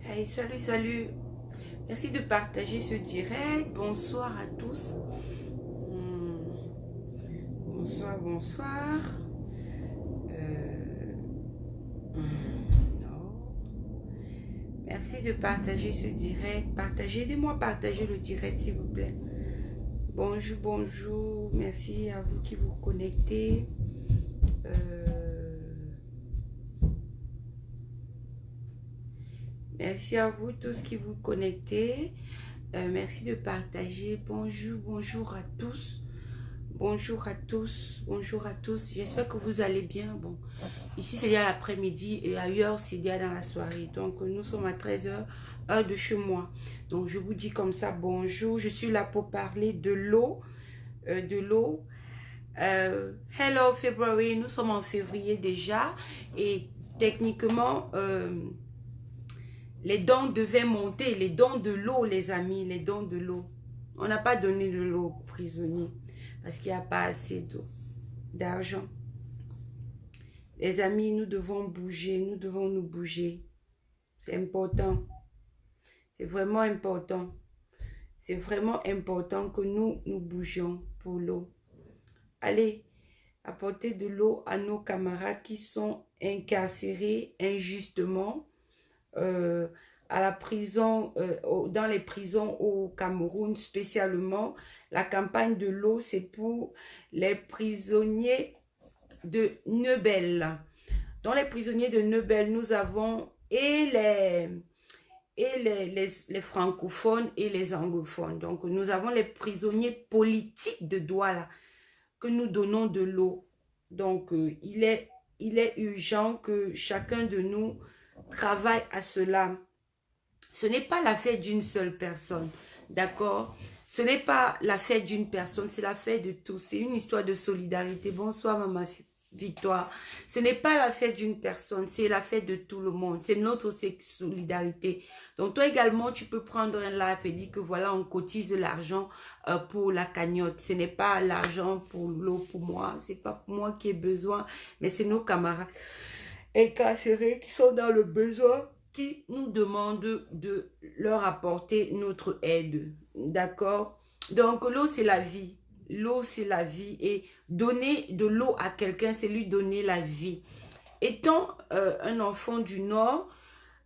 Hey, salut, salut. Merci de partager ce direct. Bonsoir à tous. Bonsoir, bonsoir. Non. Merci de partager ce direct. Partagez, aidez-moi à partager le direct, s'il vous plaît. Bonjour, bonjour. Merci à vous qui vous connectez. Merci à vous tous qui vous connectez. Merci de partager. Bonjour, bonjour à tous. Bonjour à tous. Bonjour à tous. J'espère que vous allez bien. Bon, ici c'est déjà l'après-midi et ailleurs c'est déjà dans la soirée. Donc nous sommes à 13h, heure de chez moi. Donc je vous dis comme ça bonjour. Je suis là pour parler de l'eau. Hello February. Nous sommes en février déjà et techniquement les dons devaient monter, les dons de l'eau, les amis, les dons de l'eau. On n'a pas donné de l'eau aux prisonniers parce qu'il n'y a pas assez d'argent. Les amis, nous devons bouger, nous devons nous bouger. C'est important. C'est vraiment important. C'est vraiment important que nous bougions pour l'eau. Allez, apportez de l'eau à nos camarades qui sont incarcérés injustement. À la prison, dans les prisons au Cameroun spécialement. La campagne de l'eau, c'est pour les prisonniers de Neubel. Dans les prisonniers de Neubel, nous avons les francophones et les anglophones. Donc, nous avons les prisonniers politiques de Douala que nous donnons de l'eau. Donc, il est urgent que chacun de nous travaille à cela. Ce n'est pas la fête d'une seule personne, d'accord? Ce n'est pas la fête d'une personne, c'est la fête de tous. C'est une histoire de solidarité. Bonsoir, Maman Victoire. Ce n'est pas la fête d'une personne, c'est la fête de tout le monde. C'est notre solidarité. Donc, toi également, tu peux prendre un live et dire que voilà, on cotise l'argent pour la cagnotte. Ce n'est pas l'argent pour l'eau pour moi. C'est pas pour moi qui ai besoin, mais c'est nos camarades incarcérés qui sont dans le besoin, qui nous demandent de leur apporter notre aide. D'accord? Donc, l'eau, c'est la vie. L'eau, c'est la vie. Et donner de l'eau à quelqu'un, c'est lui donner la vie. Étant un enfant du Nord,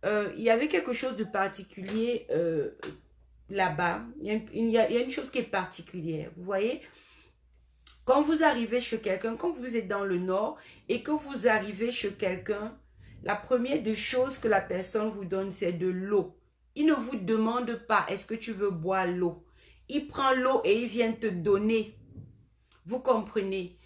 il y avait quelque chose de particulier là-bas. Il y a une chose qui est particulière. Vous voyez? Quand vous arrivez chez quelqu'un, quand vous êtes dans le Nord et que vous arrivez chez quelqu'un, la première des choses que la personne vous donne, c'est de l'eau. Il ne vous demande pas, est-ce que tu veux boire l'eau? Il prend l'eau et il vient te donner. Vous comprenez?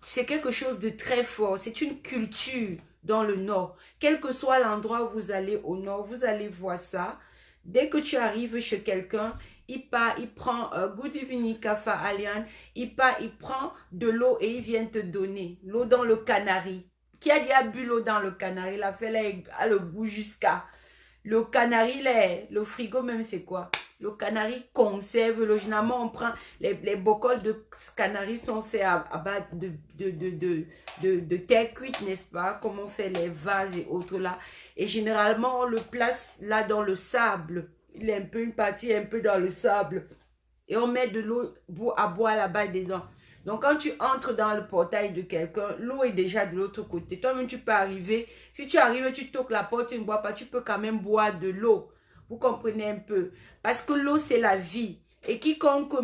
C'est quelque chose de très fort. C'est une culture dans le Nord. Quel que soit l'endroit où vous allez au Nord, vous allez voir ça. Dès que tu arrives chez quelqu'un, il part, il prend Good evening Kafa Alian, il part, il prend de l'eau et il vient te donner. L'eau dans le canari. Qui a déjà bu l'eau dans le canari? La fait là, a le goût jusqu'à. Le canari, le frigo même, c'est quoi? Le canari conserve. Généralement, on prend les bocoles de canari sont faits à base de terre cuite, n'est-ce pas? Comme on fait les vases et autres là. Et généralement, on le place là dans le sable. Il est un peu une partie un peu dans le sable. Et on met de l'eau à boire là-bas dedans. Donc, quand tu entres dans le portail de quelqu'un, l'eau est déjà de l'autre côté. Toi-même, tu peux arriver. Si tu arrives, tu toques la porte, tu ne bois pas, tu peux quand même boire de l'eau. Vous comprenez un peu? Parce que l'eau, c'est la vie. Et quiconque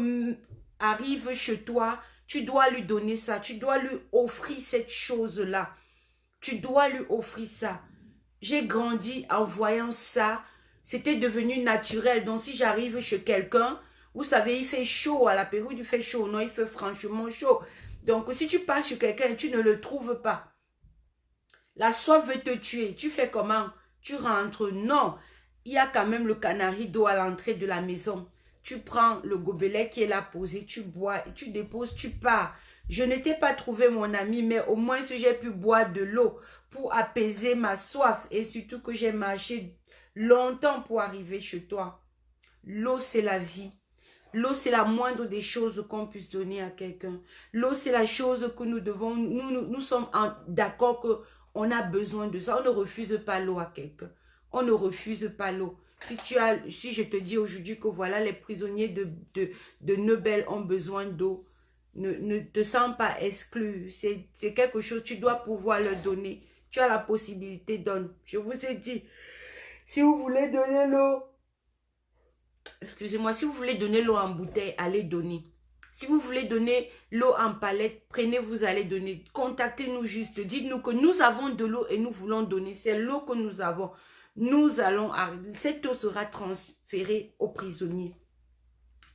arrive chez toi, tu dois lui donner ça. Tu dois lui offrir cette chose-là. Tu dois lui offrir ça. J'ai grandi en voyant ça. C'était devenu naturel. Donc, si j'arrive chez quelqu'un, vous savez, il fait chaud à la période, il fait chaud. Non, il fait franchement chaud. Donc, si tu passes chez quelqu'un et tu ne le trouves pas, la soif veut te tuer. Tu fais comment? Tu rentres? Non. Il y a quand même le canari d'eau à l'entrée de la maison. Tu prends le gobelet qui est là posé, tu bois, tu déposes, tu pars. Je n'étais pas trouvé mon ami, mais au moins si j'ai pu boire de l'eau pour apaiser ma soif et surtout que j'ai marché longtemps pour arriver chez toi. L'eau, c'est la vie. L'eau, c'est la moindre des choses qu'on puisse donner à quelqu'un. L'eau, c'est la chose que nous devons, nous sommes d'accord qu'on a besoin de ça. On ne refuse pas l'eau à quelqu'un. On ne refuse pas l'eau. Si je te dis aujourd'hui que voilà, les prisonniers de Nebel ont besoin d'eau, ne te sens pas exclu. C'est quelque chose, tu dois pouvoir leur donner. Tu as la possibilité, donne. Je vous ai dit, si vous voulez donner l'eau, excusez-moi, si vous voulez donner l'eau en bouteille, allez donner. Si vous voulez donner l'eau en palette, prenez, vous allez donner. Contactez-nous juste, dites-nous que nous avons de l'eau et nous voulons donner. C'est l'eau que nous avons. Nous allons, cette eau sera transférée aux prisonniers.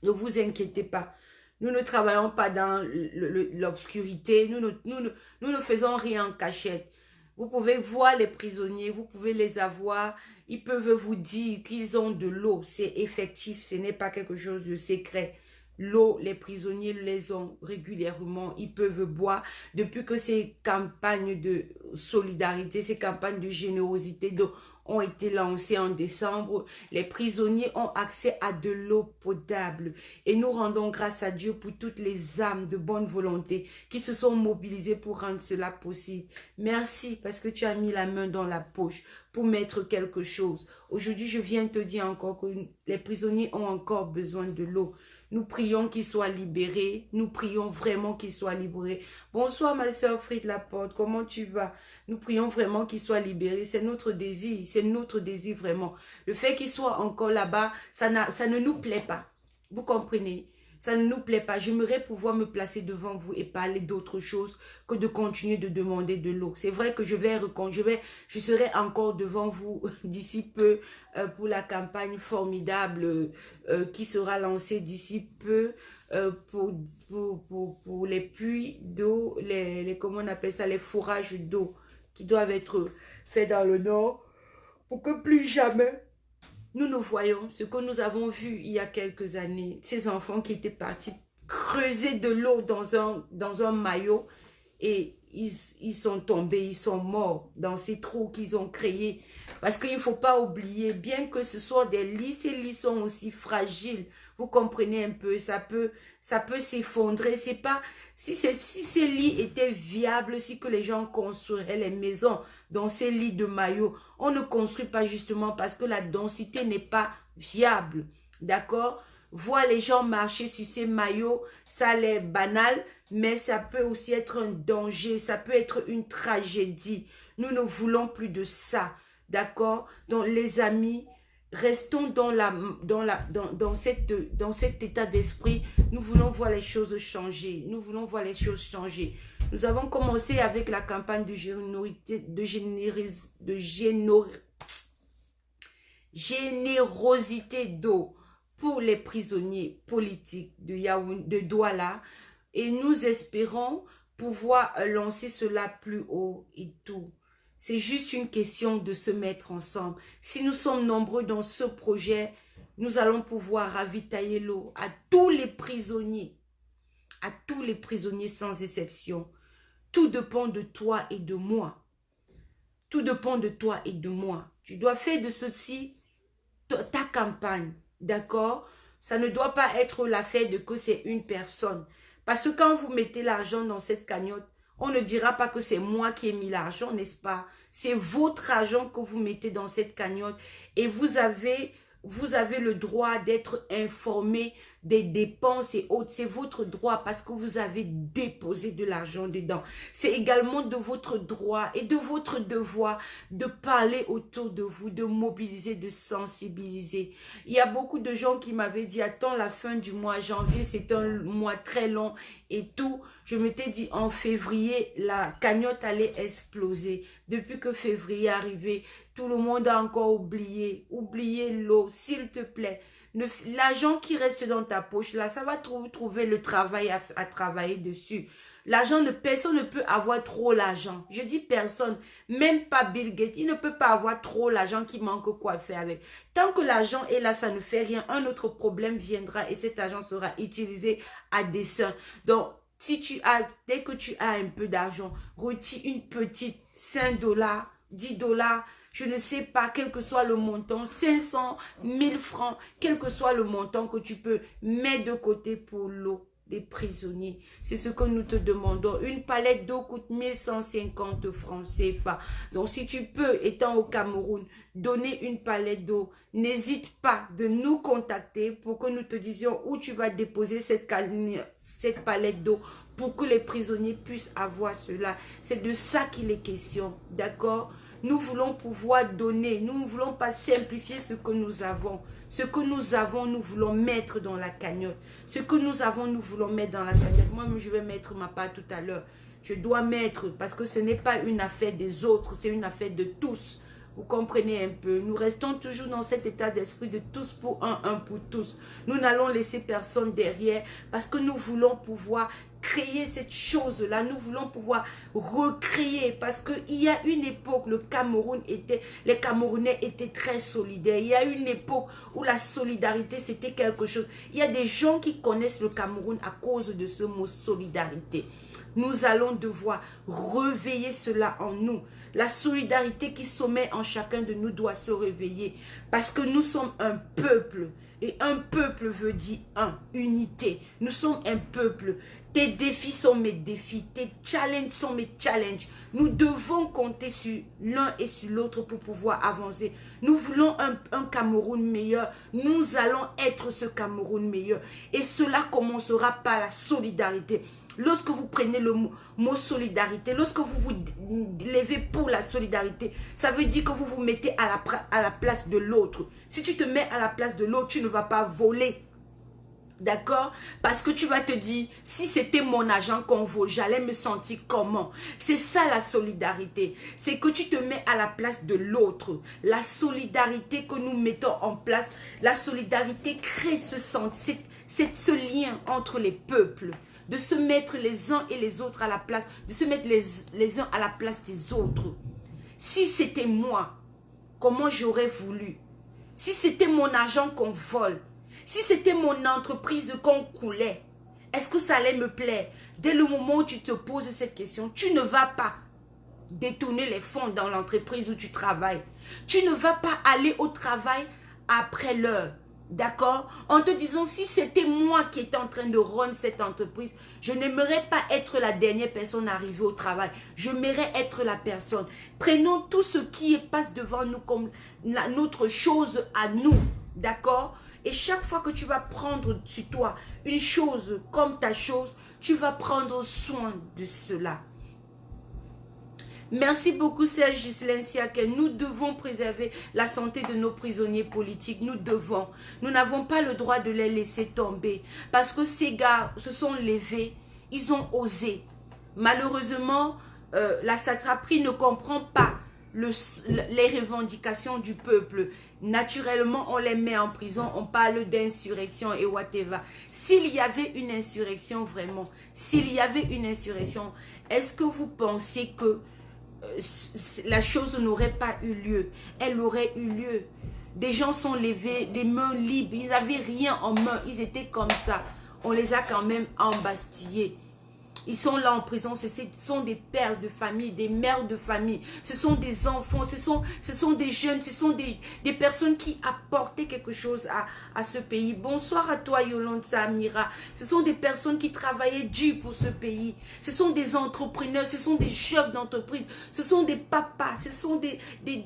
Ne vous inquiétez pas. Nous ne travaillons pas dans l'obscurité. Nous ne faisons rien en cachette. Vous pouvez voir les prisonniers, vous pouvez les avoir. Ils peuvent vous dire qu'ils ont de l'eau. C'est effectif, ce n'est pas quelque chose de secret. L'eau, les prisonniers les ont régulièrement. Ils peuvent boire. Depuis que ces campagnes de solidarité, ces campagnes de générosité d'eau ont été lancées en décembre, les prisonniers ont accès à de l'eau potable. Et nous rendons grâce à Dieu pour toutes les âmes de bonne volonté qui se sont mobilisées pour rendre cela possible. Merci parce que tu as mis la main dans la poche pour mettre quelque chose. Aujourd'hui, je viens te dire encore que les prisonniers ont encore besoin de l'eau. Nous prions qu'ils soient libérés. Nous prions vraiment qu'ils soient libérés. Bonsoir ma soeur Fride Laporte, comment tu vas? Nous prions vraiment qu'ils soient libérés. C'est notre désir. C'est notre désir vraiment. Le fait qu'ils soient encore là-bas, ça ne nous plaît pas. Vous comprenez? Ça ne nous plaît pas. J'aimerais pouvoir me placer devant vous et parler d'autre chose que de continuer de demander de l'eau. C'est vrai que je serai encore devant vous d'ici peu pour la campagne formidable qui sera lancée d'ici peu pour les puits d'eau, comment on appelle ça, les fourrages d'eau qui doivent être faits dans le nord pour que plus jamais nous nous voyons ce que nous avons vu il y a quelques années, ces enfants qui étaient partis creuser de l'eau dans un maillot et ils sont tombés, ils sont morts dans ces trous qu'ils ont créés. Parce qu'il ne faut pas oublier, bien que ce soit des lits, ces lits sont aussi fragiles. Vous comprenez un peu, ça peut s'effondrer. C'est pas si ces lits étaient viables, si que les gens construiraient les maisons dans ces lits de maillots, on ne construit pas justement parce que la densité n'est pas viable. D'accord? Voir les gens marcher sur ces maillots, ça l'est banal, mais ça peut aussi être un danger, ça peut être une tragédie. Nous ne voulons plus de ça. D'accord? Donc les amis, restons dans cet état d'esprit. Nous voulons voir les choses changer. Nous voulons voir les choses changer. Nous avons commencé avec la campagne de générosité d'eau pour les prisonniers politiques de Douala. Et nous espérons pouvoir lancer cela plus haut et tout. C'est juste une question de se mettre ensemble. Si nous sommes nombreux dans ce projet, nous allons pouvoir ravitailler l'eau à tous les prisonniers sans exception. Tout dépend de toi et de moi. Tout dépend de toi et de moi. Tu dois faire de ceci ta campagne, d'accord? Ça ne doit pas être l'affaire de que c'est une personne. Parce que quand vous mettez l'argent dans cette cagnotte, on ne dira pas que c'est moi qui ai mis l'argent, n'est-ce pas? C'est votre argent que vous mettez dans cette cagnotte et vous avez le droit d'être informé des dépenses et autres. C'est votre droit parce que vous avez déposé de l'argent dedans. C'est également de votre droit et de votre devoir de parler autour de vous, de mobiliser, de sensibiliser. Il y a beaucoup de gens qui m'avaient dit, attends la fin du mois, janvier, c'est un mois très long et tout. Je m'étais dit, en février, la cagnotte allait exploser. Depuis que février est arrivé, tout le monde a encore oublié. Oubliez l'eau, s'il te plaît. L'argent qui reste dans ta poche, là, ça va trouver le travail à travailler dessus. L'argent, personne ne peut avoir trop l'argent. Je dis personne, même pas Bill Gates. Il ne peut pas avoir trop l'argent qui manque quoi faire avec. Tant que l'argent est là, ça ne fait rien. Un autre problème viendra et cet argent sera utilisé à dessein. Donc, dès que tu as un peu d'argent, retire une petite 5 $, 10 $, je ne sais pas, quel que soit le montant, 500, 1000 francs, quel que soit le montant que tu peux mettre de côté pour l'eau. des prisonniers. C'est ce que nous te demandons. Une palette d'eau coûte 1150 francs CFA. Donc si tu peux, étant au Cameroun, donner une palette d'eau, n'hésite pas de nous contacter pour que nous te disions où tu vas déposer cette palette d'eau pour que les prisonniers puissent avoir cela. C'est de ça qu'il est question, d'accord? Nous voulons pouvoir donner, nous ne voulons pas simplifier ce que nous avons. Ce que nous avons, nous voulons mettre dans la cagnotte. Ce que nous avons, nous voulons mettre dans la cagnotte. Moi, je vais mettre ma part tout à l'heure. Je dois mettre, parce que ce n'est pas une affaire des autres, c'est une affaire de tous. Vous comprenez un peu, nous restons toujours dans cet état d'esprit de tous pour un pour tous. Nous n'allons laisser personne derrière parce que nous voulons pouvoir créer cette chose-là. Nous voulons pouvoir recréer parce qu'il y a une époque, les Camerounais étaient très solidaires. Il y a une époque où la solidarité, c'était quelque chose. Il y a des gens qui connaissent le Cameroun à cause de ce mot solidarité. Nous allons devoir réveiller cela en nous. La solidarité qui sommeille en chacun de nous doit se réveiller parce que nous sommes un peuple. Et un peuple veut dire unité. Nous sommes un peuple. Tes défis sont mes défis. Tes challenges sont mes challenges. Nous devons compter sur l'un et sur l'autre pour pouvoir avancer. Nous voulons un Cameroun meilleur. Nous allons être ce Cameroun meilleur. Et cela commencera par la solidarité. Lorsque vous prenez le mot solidarité, lorsque vous vous levez pour la solidarité, ça veut dire que vous vous mettez à la place de l'autre. Si tu te mets à la place de l'autre, tu ne vas pas voler. D'accord? Parce que tu vas te dire, si c'était mon argent qu'on vole, j'allais me sentir comment? C'est ça la solidarité. C'est que tu te mets à la place de l'autre. La solidarité que nous mettons en place, la solidarité crée ce lien entre les peuples. De se mettre les uns et les autres à la place, de se mettre les uns à la place des autres. Si c'était moi, comment j'aurais voulu? Si c'était mon argent qu'on vole, si c'était mon entreprise qu'on coulait, est-ce que ça allait me plaire? Dès le moment où tu te poses cette question, tu ne vas pas détourner les fonds dans l'entreprise où tu travailles. Tu ne vas pas aller au travail après l'heure. D'accord? En te disant, si c'était moi qui étais en train de run cette entreprise, je n'aimerais pas être la dernière personne arrivée au travail. J'aimerais être la personne. Prenons tout ce qui passe devant nous comme notre chose à nous. D'accord? Et chaque fois que tu vas prendre sur toi une chose comme ta chose, tu vas prendre soin de cela. Merci beaucoup Serge Ghislain Siaké. Nous devons préserver la santé de nos prisonniers politiques. Nous devons. Nous n'avons pas le droit de les laisser tomber. Parce que ces gars se sont levés. Ils ont osé. Malheureusement, la satraperie ne comprend pas les revendications du peuple. Naturellement, on les met en prison. On parle d'insurrection et whatever. S'il y avait une insurrection vraiment, s'il y avait une insurrection, est-ce que vous pensez que la chose n'aurait pas eu lieu? Elle aurait eu lieu. Des gens sont levés, des mains libres, ils n'avaient rien en main, ils étaient comme ça. On les a quand même embastillés. Ils sont là en prison, ce sont des pères de famille, des mères de famille, ce sont des enfants, ce sont des jeunes, ce sont des personnes qui apportaient quelque chose à ce pays. Bonsoir à toi Yolande Samira. Ce sont des personnes qui travaillaient dur pour ce pays. Ce sont des entrepreneurs, ce sont des chefs d'entreprise, ce sont des papas, ce sont des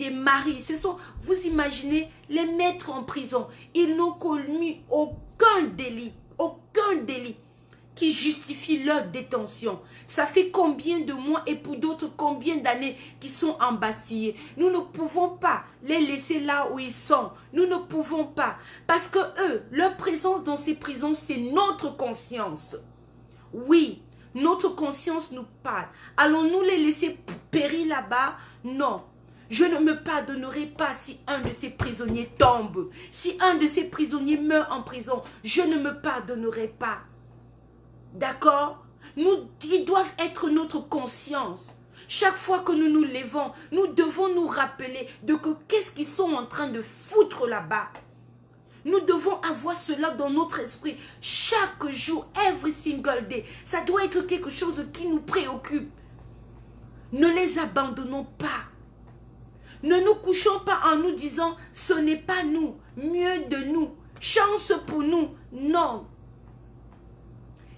maris. Vous imaginez les mettre en prison. Ils n'ont commis aucun délit qui justifie leur détention. Ça fait combien de mois et pour d'autres combien d'années qu'ils sont embastillés. Nous ne pouvons pas les laisser là où ils sont. Nous ne pouvons pas. Parce que eux, leur présence dans ces prisons, c'est notre conscience. Oui, notre conscience nous parle. Allons-nous les laisser périr là-bas? Non. Je ne me pardonnerai pas si un de ces prisonniers tombe. Si un de ces prisonniers meurt en prison, je ne me pardonnerai pas. D'accord? Ils doivent être notre conscience. Chaque fois que nous nous levons, nous devons nous rappeler de qu'est-ce qu'ils sont en train de foutre là-bas. Nous devons avoir cela dans notre esprit. Chaque jour, every single day. Ça doit être quelque chose qui nous préoccupe. Ne les abandonnons pas. Ne nous couchons pas en nous disant, ce n'est pas nous, mieux de nous, chance pour nous. Non.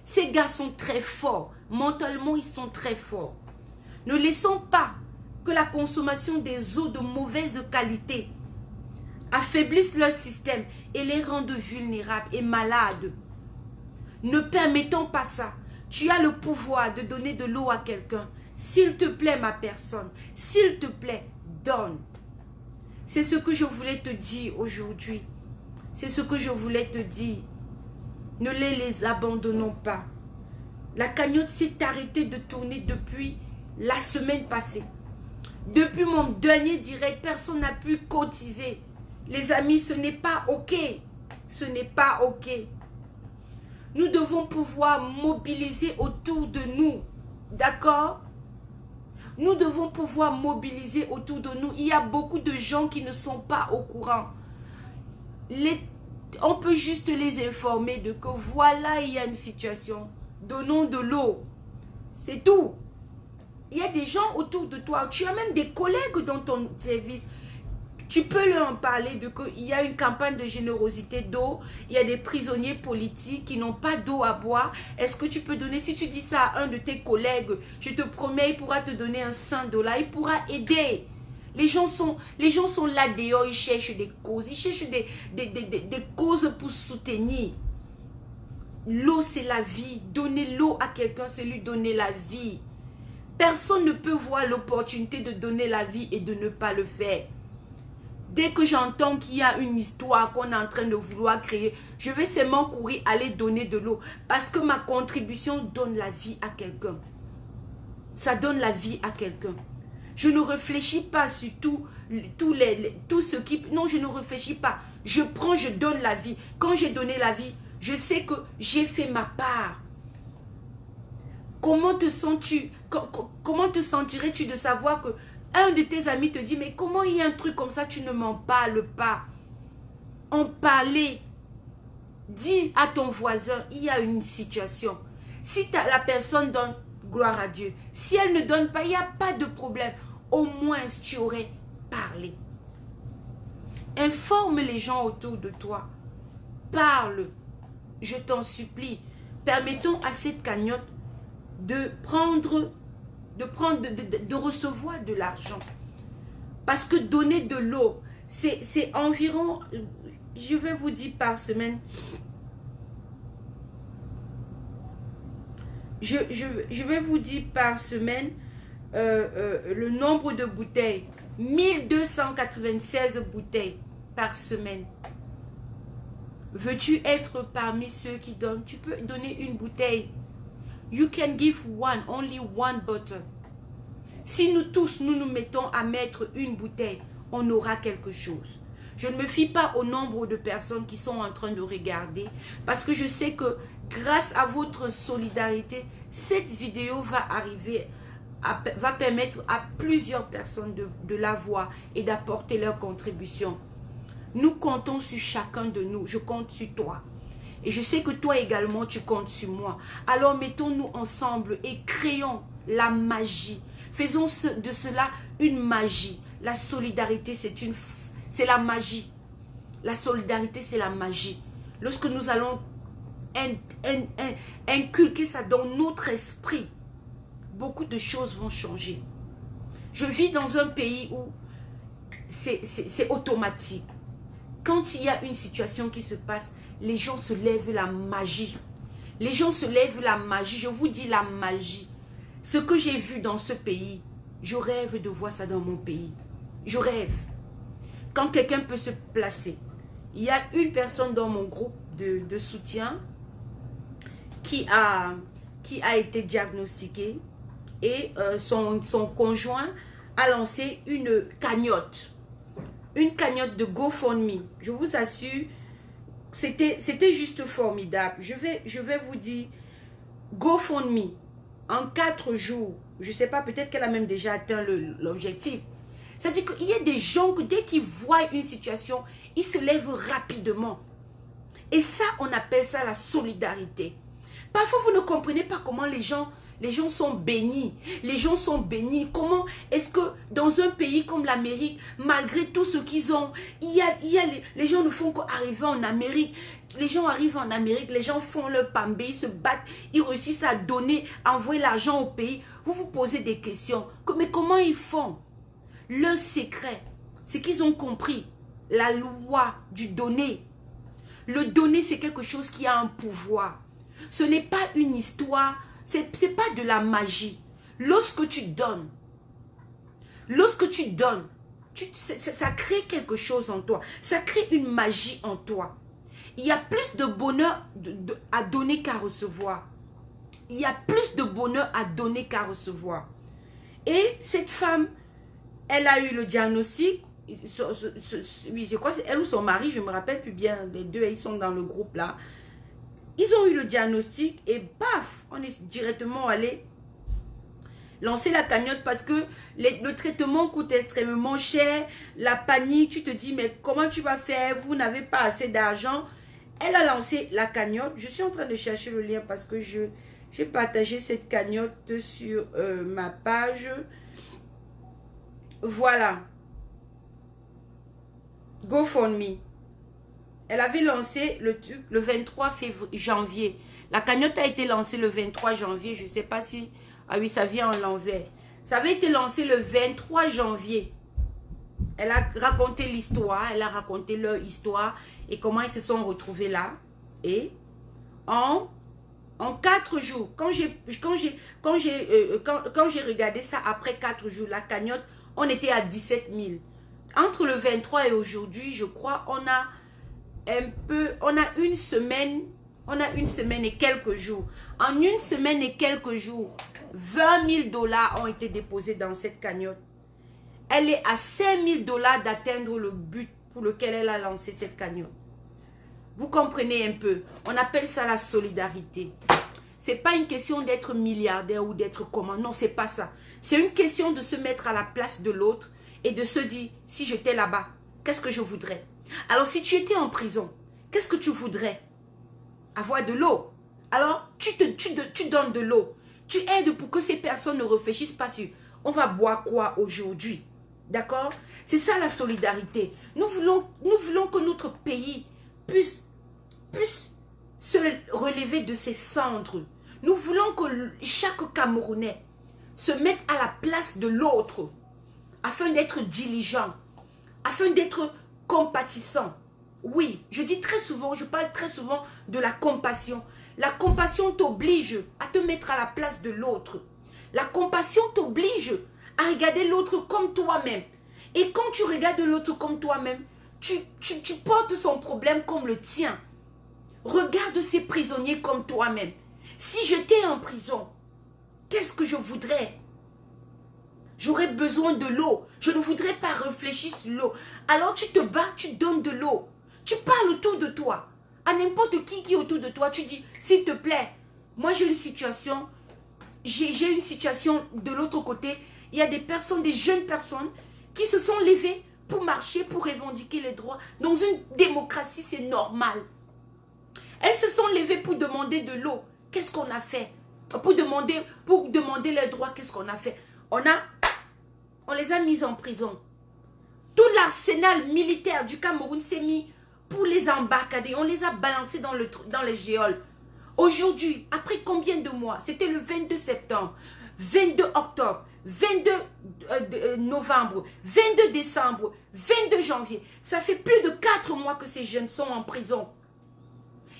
Ces gars sont très forts. Mentalement, ils sont très forts. Ne laissons pas que la consommation des eaux de mauvaise qualité affaiblisse leur système et les rende vulnérables et malades. Ne permettons pas ça. Tu as le pouvoir de donner de l'eau à quelqu'un. S'il te plaît, ma personne, s'il te plaît, donne. C'est ce que je voulais te dire aujourd'hui. C'est ce que je voulais te dire. Ne les abandonnons pas. La cagnotte s'est arrêtée de tourner depuis la semaine passée. Depuis mon dernier direct, personne n'a pu cotiser. Les amis, ce n'est pas OK. Ce n'est pas OK. Nous devons pouvoir mobiliser autour de nous. D'accord? Nous devons pouvoir mobiliser autour de nous. Il y a beaucoup de gens qui ne sont pas au courant. On peut juste les informer de que voilà, il y a une situation. Donnons de l'eau. C'est tout. Il y a des gens autour de toi. Tu as même des collègues dans ton service. Tu peux leur en parler de qu'il y a une campagne de générosité d'eau. Il y a des prisonniers politiques qui n'ont pas d'eau à boire. Est-ce que tu peux donner, si tu dis ça à un de tes collègues, je te promets, il pourra te donner un $100. Il pourra aider. Les gens sont là dehors, ils cherchent des causes. Ils cherchent des causes pour soutenir. L'eau, c'est la vie. Donner l'eau à quelqu'un, c'est lui donner la vie. Personne ne peut voir l'opportunité de donner la vie et de ne pas le faire. Dès que j'entends qu'il y a une histoire qu'on est en train de vouloir créer, je vais seulement courir aller donner de l'eau. Parce que ma contribution donne la vie à quelqu'un. Ça donne la vie à quelqu'un. Je ne réfléchis pas sur tout ce qui... Non, je ne réfléchis pas. Je prends, je donne la vie. Quand j'ai donné la vie, je sais que j'ai fait ma part. Comment te sens-tu? Comment te sentirais-tu de savoir que un de tes amis te dit, mais comment il y a un truc comme ça, tu ne m'en parles pas? En parler. Dis à ton voisin, il y a une situation. Si la personne donne, gloire à Dieu. Si elle ne donne pas, il n'y a pas de problème. Au moins, tu aurais parlé. Informe les gens autour de toi. Parle. Je t'en supplie. Permettons à cette cagnotte de recevoir de l'argent. Parce que donner de l'eau, c'est environ, je vais vous dire par semaine, je vais vous dire par semaine le nombre de bouteilles. 1296 bouteilles par semaine. Veux-tu être parmi ceux qui donnent? Tu peux donner une bouteille. You can give only one bottle. Si nous tous, nous nous mettons à mettre une bouteille, on aura quelque chose. Je ne me fie pas au nombre de personnes qui sont en train de regarder, parce que je sais que grâce à votre solidarité, cette vidéo va permettre à plusieurs personnes de la voir et d'apporter leur contribution. Nous comptons sur chacun de nous. Je compte sur toi. Et je sais que toi également, tu comptes sur moi. Alors mettons-nous ensemble et créons la magie. Faisons de cela une magie. La solidarité, c'est la magie. La solidarité, c'est la magie. Lorsque nous allons inculquer ça dans notre esprit, beaucoup de choses vont changer. Je vis dans un pays où c'est automatique. Quand il y a une situation qui se passe, les gens se lèvent la magie. Les gens se lèvent la magie. Je vous dis la magie. Ce que j'ai vu dans ce pays, je rêve de voir ça dans mon pays. Je rêve. Quand quelqu'un peut se placer. Il y a une personne dans mon groupe de soutien qui a été diagnostiquée et son conjoint a lancé une cagnotte. Une cagnotte de GoFundMe. Je vous assure, c'était juste formidable. Je vais vous dire, GoFundMe, en 4 jours, je ne sais pas, peut-être qu'elle a même déjà atteint l'objectif. C'est-à-dire qu'il y a des gens que dès qu'ils voient une situation, ils se lèvent rapidement. Et ça, on appelle ça la solidarité. Parfois, vous ne comprenez pas comment les gens sont bénis. Les gens sont bénis. Comment est-ce que dans un pays comme l'Amérique, malgré tout ce qu'ils ont, les gens ne font qu'arriver en Amérique. les gens arrivent en Amérique, les gens font leur pambé, ils se battent, ils réussissent à donner, à envoyer l'argent au pays. Vous vous posez des questions. Mais comment ils font? Leur secret, c'est qu'ils ont compris la loi du donner. Le donner, c'est quelque chose qui a un pouvoir. Ce n'est pas une histoire, c'est pas de la magie. Lorsque tu donnes, ça crée quelque chose en toi. Ça crée une magie en toi. Il y a plus de bonheur à donner qu'à recevoir. Il y a plus de bonheur à donner qu'à recevoir. Et cette femme, elle a eu le diagnostic. Oui, je crois que c'est elle ou son mari, je ne me rappelle plus bien. Les deux, ils sont dans le groupe là. Ils ont eu le diagnostic et paf, on est directement allé lancer la cagnotte parce que le traitement coûte extrêmement cher. La panique, tu te dis, mais comment tu vas faire? Vous n'avez pas assez d'argent. Elle a lancé la cagnotte. Je suis en train de chercher le lien parce que j'ai partagé cette cagnotte sur ma page. Voilà. GoFundMe. Elle avait lancé le truc le 23 janvier. La cagnotte a été lancée le 23 janvier. Je ne sais pas si... Ah oui, ça vient en l'envers. Ça avait été lancé le 23 janvier. Elle a raconté l'histoire. Elle a raconté leur histoire. Et comment ils se sont retrouvés là. Et en 4 jours, quand j'ai regardé ça après 4 jours, la cagnotte, on était à 17 000. Entre le 23 et aujourd'hui, je crois, on a une semaine et quelques jours. En une semaine et quelques jours, 20 000 $ ont été déposés dans cette cagnotte. Elle est à 5 000 $ d'atteindre le but pour lequel elle a lancé cette cagnotte. Vous comprenez un peu? On appelle ça la solidarité. C'est pas une question d'être milliardaire ou d'être comment. Non, c'est pas ça. C'est une question de se mettre à la place de l'autre et de se dire, si j'étais là-bas, qu'est-ce que je voudrais? Alors, si tu étais en prison, qu'est-ce que tu voudrais? Avoir de l'eau. Alors, tu donnes de l'eau. Tu aides pour que ces personnes ne réfléchissent pas sur on va boire quoi aujourd'hui. D'accord? C'est ça la solidarité. Nous voulons que notre pays puisse se relever de ses cendres. Nous voulons que chaque Camerounais se mette à la place de l'autre afin d'être diligent, afin d'être compatissant. Oui, je parle très souvent de la compassion. La compassion t'oblige à te mettre à la place de l'autre. La compassion t'oblige à regarder l'autre comme toi-même. Et quand tu regardes l'autre comme toi-même, tu portes son problème comme le tien. Regarde ces prisonniers comme toi-même. Si j'étais en prison, qu'est-ce que je voudrais? J'aurais besoin de l'eau. Je ne voudrais pas réfléchir sur l'eau. Alors tu te bats, tu donnes de l'eau. Tu parles autour de toi. À n'importe qui est autour de toi, tu dis, s'il te plaît, moi j'ai une situation, j'ai une situation de l'autre côté. Il y a des personnes, des jeunes personnes qui se sont levées pour marcher, pour revendiquer les droits. Dans une démocratie, c'est normal. Elles se sont levées pour demander de l'eau. Qu'est-ce qu'on a fait? Pour demander leurs droits, qu'est-ce qu'on a fait? On les a mises en prison. Tout l'arsenal militaire du Cameroun s'est mis pour les embarcader. On les a balancés dans les géoles. Aujourd'hui, après combien de mois? C'était le 22 septembre, 22 octobre, 22 novembre, 22 décembre, 22 janvier. Ça fait plus de 4 mois que ces jeunes sont en prison.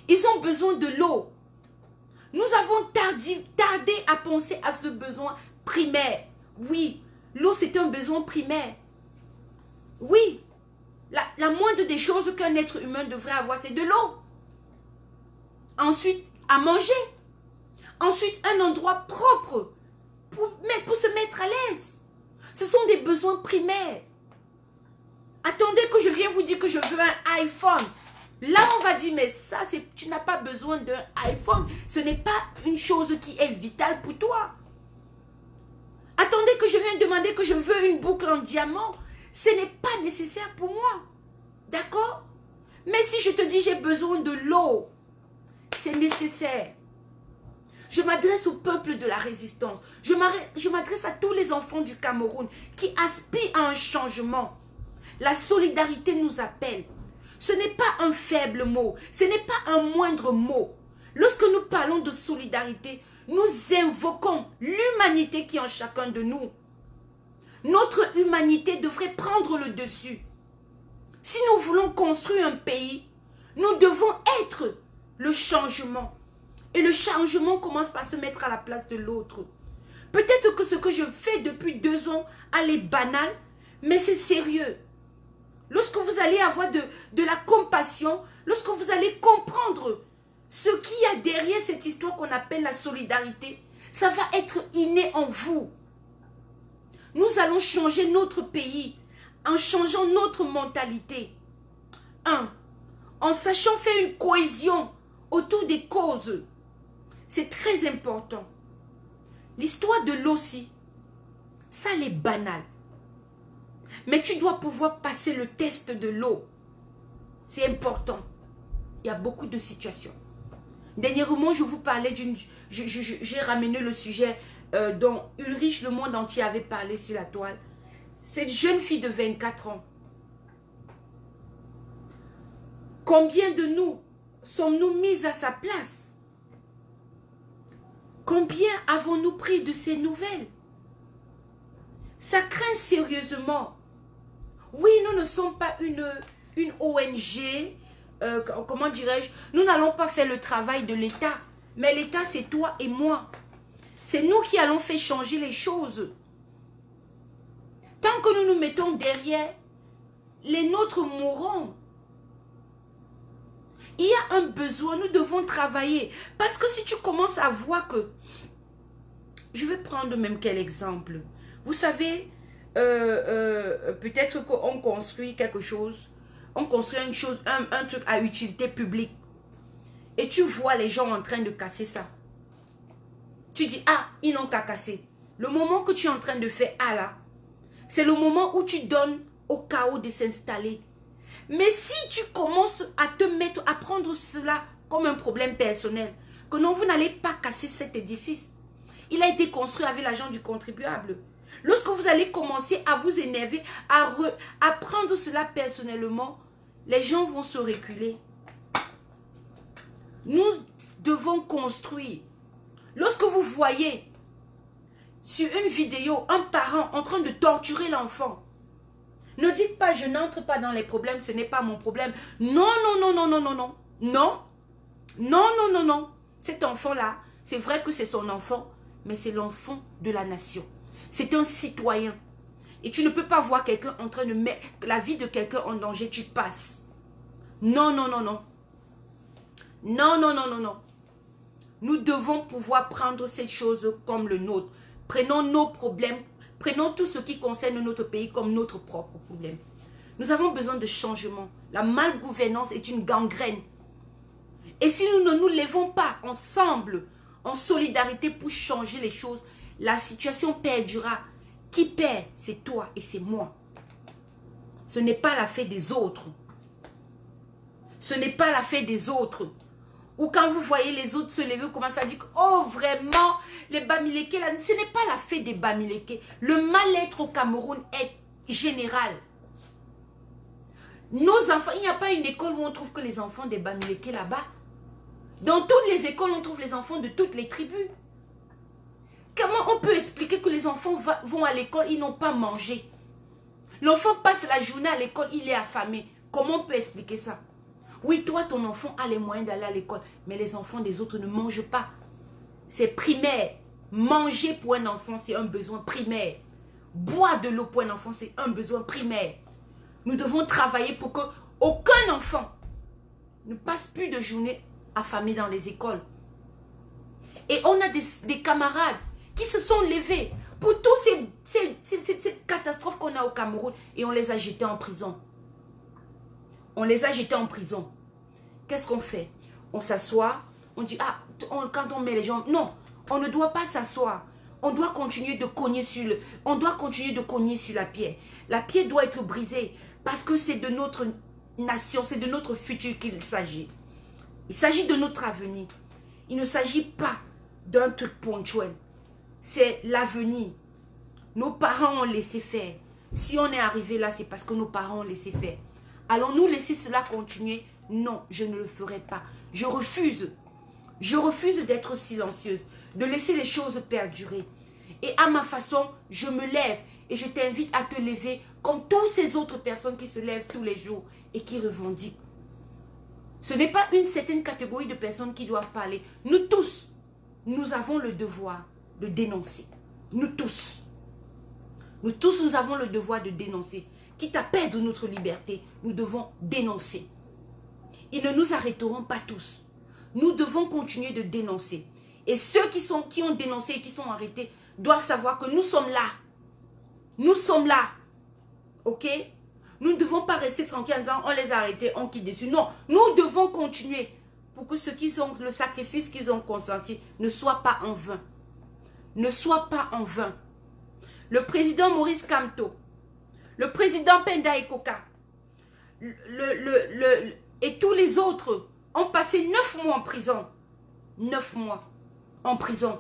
Ils ont besoin de l'eau. Nous avons tardé à penser à ce besoin primaire. Oui, l'eau c'est un besoin primaire. Oui, la moindre des choses qu'un être humain devrait avoir, c'est de l'eau. Ensuite, à manger. Ensuite, un endroit propre pour se mettre à l'aise. Ce sont des besoins primaires. Attendez que je vienne vous dire que je veux un iPhone. Là, on va dire, mais ça, tu n'as pas besoin d'un iPhone. Ce n'est pas une chose qui est vitale pour toi. Attendez que je vienne demander que je veux une boucle en diamant. Ce n'est pas nécessaire pour moi. D'accord? Mais si je te dis j'ai besoin de l'eau, c'est nécessaire. Je m'adresse au peuple de la résistance. Je m'adresse à tous les enfants du Cameroun qui aspirent à un changement. La solidarité nous appelle. Ce n'est pas un faible mot, ce n'est pas un moindre mot. Lorsque nous parlons de solidarité, nous invoquons l'humanité qui est en chacun de nous. Notre humanité devrait prendre le dessus. Si nous voulons construire un pays, nous devons être le changement. Et le changement commence par se mettre à la place de l'autre. Peut-être que ce que je fais depuis 2 ans a l'air banal, mais c'est sérieux. Lorsque vous allez avoir de la compassion, lorsque vous allez comprendre ce qu'il y a derrière cette histoire qu'on appelle la solidarité, ça va être inné en vous. Nous allons changer notre pays en changeant notre mentalité. 1. En sachant faire une cohésion autour des causes. C'est très important. L'histoire de l'eau aussi, ça elle est banale. Mais tu dois pouvoir passer le test de l'eau. C'est important. Il y a beaucoup de situations. Dernièrement, je vous parlais d'une... J'ai ramené le sujet dont Ulrich, le monde entier avait parlé sur la toile. Cette jeune fille de 24 ans. Combien de nous sommes-nous mis à sa place? Combien avons-nous pris de ces nouvelles? Ça craint sérieusement. Oui, nous ne sommes pas une ONG, comment dirais-je, nous n'allons pas faire le travail de l'État. Mais l'État, c'est toi et moi. C'est nous qui allons faire changer les choses. Tant que nous nous mettons derrière, les nôtres mourront. Il y a un besoin, nous devons travailler. Parce que si tu commences à voir que... Je vais prendre même quel exemple. Vous savez, peut-être qu'on construit quelque chose, on construit une chose, un truc à utilité publique. Et tu vois les gens en train de casser ça. Tu dis, ah, ils n'ont qu'à casser. Le moment que tu es en train de faire, ah là, c'est le moment où tu donnes au chaos de s'installer. Mais si tu commences à te mettre, à prendre cela comme un problème personnel, que non, vous n'allez pas casser cet édifice. Il a été construit avec l'argent du contribuable. Lorsque vous allez commencer à vous énerver, à prendre cela personnellement, les gens vont se reculer. Nous devons construire. Lorsque vous voyez sur une vidéo un parent en train de torturer l'enfant, ne dites pas je n'entre pas dans les problèmes, ce n'est pas mon problème. Non, non, non, non, non, non, non. Non, non, non, non, non. Cet enfant-là, c'est vrai que c'est son enfant, mais c'est l'enfant de la nation. C'est un citoyen. Et tu ne peux pas voir quelqu'un en train de mettre la vie de quelqu'un en danger, tu passes. Non, non, non, non. Non, non, non, non, non. Nous devons pouvoir prendre cette chose comme le nôtre. Prenons nos problèmes, prenons tout ce qui concerne notre pays comme notre propre problème. Nous avons besoin de changement. La malgouvernance est une gangrène. Et si nous ne nous levons pas ensemble, en solidarité pour changer les choses, la situation perdurera. Qui perd? C'est toi et c'est moi. Ce n'est pas la fait des autres. Ce n'est pas la fait des autres. Ou quand vous voyez les autres se lever, vous commencez à dire « Oh, vraiment, les Bamileke, là, ce n'est pas la fait des Bamileke. » Le mal-être au Cameroun est général. Nos enfants, il n'y a pas une école où on trouve que les enfants des Bamileke là-bas. Dans toutes les écoles, on trouve les enfants de toutes les tribus. Comment on peut expliquer que les enfants vont à l'école, ils n'ont pas mangé? L'enfant passe la journée à l'école, il est affamé. Comment on peut expliquer ça? Oui, toi, ton enfant a les moyens d'aller à l'école, mais les enfants des autres ne mangent pas. C'est primaire. Manger pour un enfant, c'est un besoin primaire. Boire de l'eau pour un enfant, c'est un besoin primaire. Nous devons travailler pour que aucun enfant ne passe plus de journée affamé dans les écoles. Et on a des camarades qui se sont levés pour toutes ces catastrophes qu'on a au Cameroun et on les a jetés en prison. On les a jetés en prison. Qu'est-ce qu'on fait? On s'assoit, on dit, ah, quand on met les gens... Non, on ne doit pas s'asseoir. On doit continuer de cogner sur la pierre. La pierre doit être brisée parce que c'est de notre nation, c'est de notre futur qu'il s'agit. Il s'agit de notre avenir. Il ne s'agit pas d'un truc ponctuel. C'est l'avenir. Nos parents ont laissé faire. Si on est arrivé là, c'est parce que nos parents ont laissé faire. Allons-nous laisser cela continuer? Non, je ne le ferai pas. Je refuse. Je refuse d'être silencieuse, de laisser les choses perdurer. Et à ma façon, je me lève et je t'invite à te lever comme toutes ces autres personnes qui se lèvent tous les jours et qui revendiquent. Ce n'est pas une certaine catégorie de personnes qui doivent parler. Nous tous, nous avons le devoir de dénoncer. Nous tous. Nous tous, nous avons le devoir de dénoncer. Quitte à perdre notre liberté, nous devons dénoncer. Ils ne nous arrêteront pas tous. Nous devons continuer de dénoncer. Et ceux qui ont dénoncé et qui sont arrêtés doivent savoir que nous sommes là. Nous sommes là. Ok? Nous ne devons pas rester tranquilles en disant on les a arrêtés, on quitte dessus. Non, nous devons continuer pour que le sacrifice qu'ils ont consenti ne soit pas en vain. Ne soit pas en vain. Le président Maurice Kamto, le président Penda Ekoka, et tous les autres ont passé 9 mois en prison. 9 mois en prison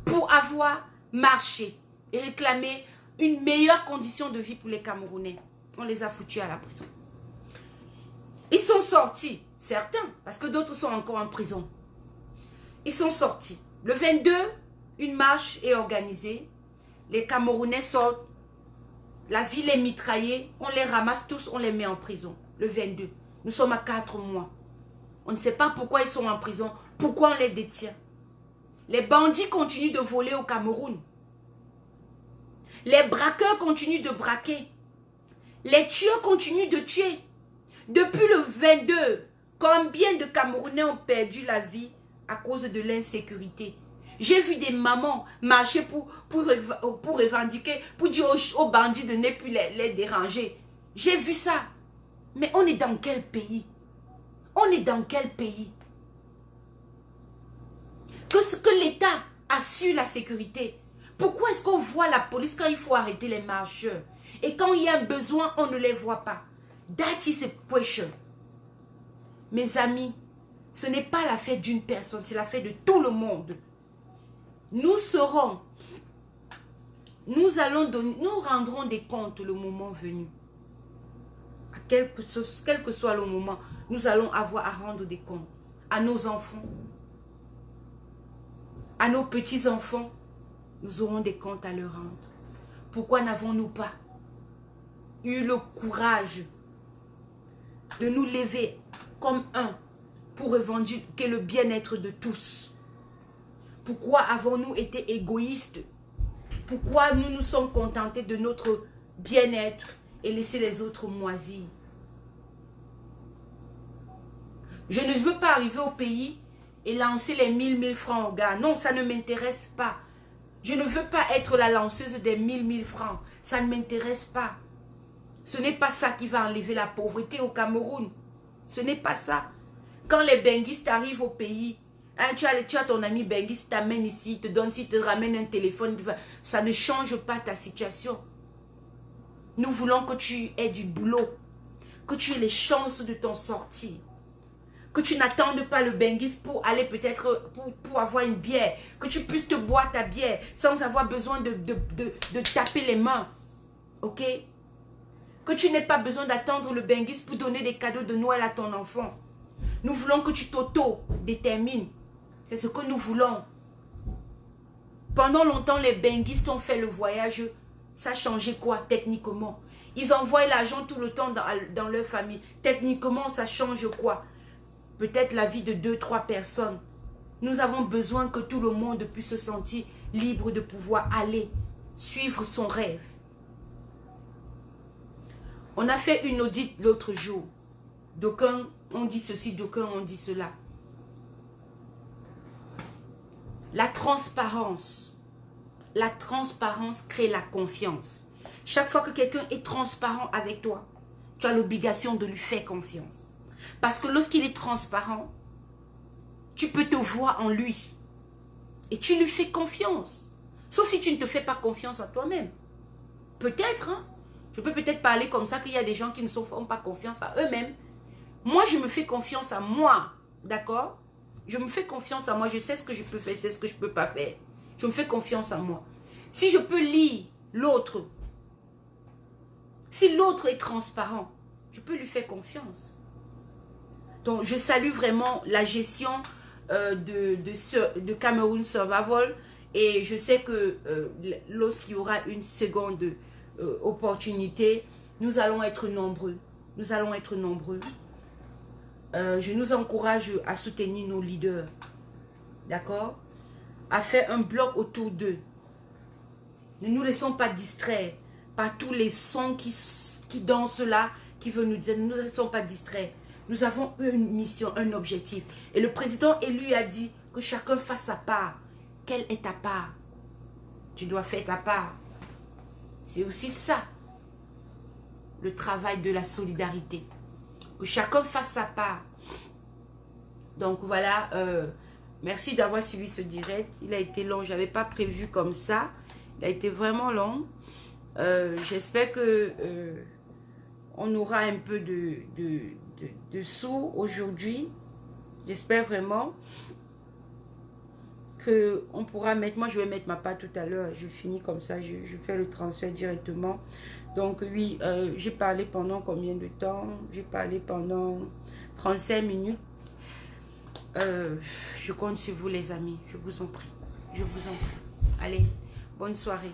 pour avoir marché et réclamé une meilleure condition de vie pour les Camerounais. On les a foutus à la prison. Ils sont sortis, certains, parce que d'autres sont encore en prison. Ils sont sortis. Le 22, une marche est organisée. Les Camerounais sortent. La ville est mitraillée. On les ramasse tous, on les met en prison. Le 22. Nous sommes à 4 mois. On ne sait pas pourquoi ils sont en prison. Pourquoi on les détient. Les bandits continuent de voler au Cameroun. Les braqueurs continuent de braquer. Les tueurs continuent de tuer. Depuis le 22, combien de Camerounais ont perdu la vie à cause de l'insécurité? J'ai vu des mamans marcher pour revendiquer, pour dire aux bandits de ne plus les déranger. J'ai vu ça. Mais on est dans quel pays? On est dans quel pays? Que l'État assure la sécurité. Pourquoi est-ce qu'on voit la police quand il faut arrêter les marcheurs? Et quand il y a un besoin, on ne les voit pas. That is a question. Mes amis, ce n'est pas la fête d'une personne, c'est la fête de tout le monde. Nous rendrons des comptes le moment venu. Quel que soit le moment, nous allons avoir à rendre des comptes à nos enfants, à nos petits-enfants. Nous aurons des comptes à leur rendre. Pourquoi n'avons-nous pas eu le courage de nous lever comme un pour revendiquer le bien-être de tous? Pourquoi avons-nous été égoïstes? Pourquoi nous nous sommes contentés de notre bien-être et laisser les autres moisir? Je ne veux pas arriver au pays et lancer les 1000 francs aux gars. Non, ça ne m'intéresse pas. Je ne veux pas être la lanceuse des 1000 francs. Ça ne m'intéresse pas. Ce n'est pas ça qui va enlever la pauvreté au Cameroun. Ce n'est pas ça. Quand les benguistes arrivent au pays, hein, tu as ton ami benguiste, t'amène ici, te donne, si te ramène un téléphone, ça ne change pas ta situation. Nous voulons que tu aies du boulot, que tu aies les chances de t'en sortir. Que tu n'attendes pas le benguiste pour aller peut-être pour avoir une bière. Que tu puisses te boire ta bière sans avoir besoin de taper les mains. Ok? Que tu n'aies pas besoin d'attendre le benguiste pour donner des cadeaux de Noël à ton enfant. Nous voulons que tu t'auto-détermines. C'est ce que nous voulons. Pendant longtemps, les benguistes ont fait le voyage. Ça a changé quoi techniquement? Ils envoient l'argent tout le temps dans leur famille. Techniquement, ça change quoi? Peut-être la vie de 2-3 personnes. Nous avons besoin que tout le monde puisse se sentir libre de pouvoir aller suivre son rêve. On a fait une audite l'autre jour. D'aucuns ont dit ceci, d'aucuns ont dit cela. La transparence crée la confiance. Chaque fois que quelqu'un est transparent avec toi, tu as l'obligation de lui faire confiance. Parce que lorsqu'il est transparent, tu peux te voir en lui. Et tu lui fais confiance. Sauf si tu ne te fais pas confiance à toi-même. Peut-être, hein, je peux peut-être parler comme ça qu'il y a des gens qui ne se font pas confiance à eux-mêmes. Moi, je me fais confiance à moi. D'accord? Je me fais confiance à moi. Je sais ce que je peux faire, je sais ce que je ne peux pas faire. Je me fais confiance à moi. Si je peux lire l'autre, si l'autre est transparent, Je peux lui faire confiance. Donc, je salue vraiment la gestion de Cameroun Survival. Et je sais que lorsqu'il y aura une seconde opportunité, nous allons être nombreux. Nous allons être nombreux. Je nous encourage à soutenir nos leaders. D'accord? À faire un bloc autour d'eux. Ne nous laissons pas distraire par tous les sons qui dansent là, qui veulent nous dire, ne nous laissons pas distraire. Nous avons une mission, un objectif. Et le président élu a dit que chacun fasse sa part. Quelle est ta part? Tu dois faire ta part. C'est aussi ça, le travail de la solidarité. Que chacun fasse sa part. Donc voilà, merci d'avoir suivi ce direct. Il a été long, je n'avais pas prévu comme ça. Il a été vraiment long. J'espère que on aura un peu de sous aujourd'hui. J'espère vraiment que on pourra mettre, moi je vais mettre ma part tout à l'heure, je finis comme ça, je fais le transfert directement. Donc oui, j'ai parlé pendant combien de temps? J'ai parlé pendant 35 minutes. Je compte sur vous les amis, je vous en prie, je vous en prie. Allez, bonne soirée.